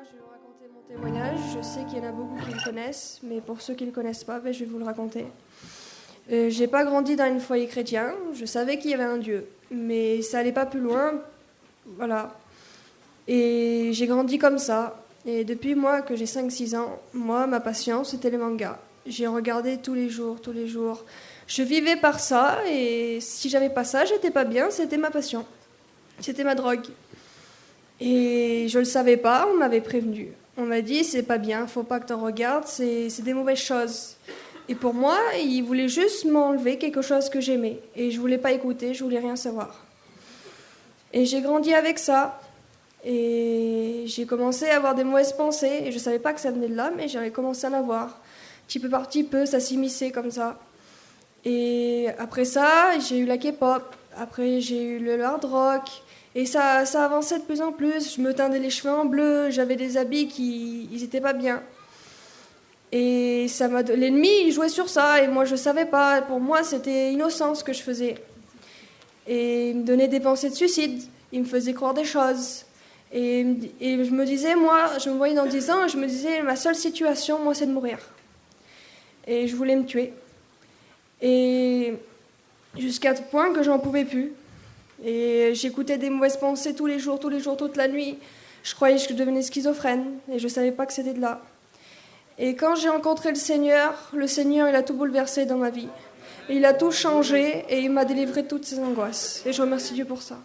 je vais vous raconter mon témoignage. Je sais qu'il y en a beaucoup qui le connaissent, mais pour ceux qui ne le connaissent pas, je vais vous le raconter. J'ai pas grandi dans un foyer chrétien. Je savais qu'il y avait un Dieu, mais ça allait pas plus loin. Voilà. Et j'ai grandi comme ça. Et depuis moi que j'ai 5-6 ans, ma passion, c'était les mangas. J'ai regardé tous les jours, tous les jours. Je vivais par ça, et si j'avais pas ça, j'étais pas bien. C'était ma passion. C'était ma drogue. Et je le savais pas, on m'avait prévenu. On m'a dit, c'est pas bien, faut pas que t'en regardes, c'est des mauvaises choses. Et pour moi, il voulait juste m'enlever quelque chose que j'aimais. Et je voulais pas écouter, je voulais rien savoir. Et j'ai grandi avec ça. Et j'ai commencé à avoir des mauvaises pensées. Et je savais pas que ça venait de là, mais j'avais commencé à en avoir. Petit peu par petit peu, ça s'immisçait comme ça. Et après ça, j'ai eu la K-pop. Après, j'ai eu le hard rock. Et ça avançait de plus en plus. Je me teindais les cheveux en bleu. J'avais des habits qui étaient pas bien. Et l'ennemi, il jouait sur ça. Et moi, je savais pas. Pour moi, c'était innocent ce que je faisais. Et il me donnait des pensées de suicide. Il me faisait croire des choses. Et je me disais, je me voyais dans 10 ans, et je me disais, ma seule situation, moi, c'est de mourir. Et je voulais me tuer. Et jusqu'à ce point que j'en pouvais plus. Et j'écoutais des mauvaises pensées tous les jours, toute la nuit. Je croyais que je devenais schizophrène et je ne savais pas que c'était de là. Et quand j'ai rencontré le Seigneur, il a tout bouleversé dans ma vie. Il a tout changé et il m'a délivré de toutes ces angoisses. Et je remercie Dieu pour ça.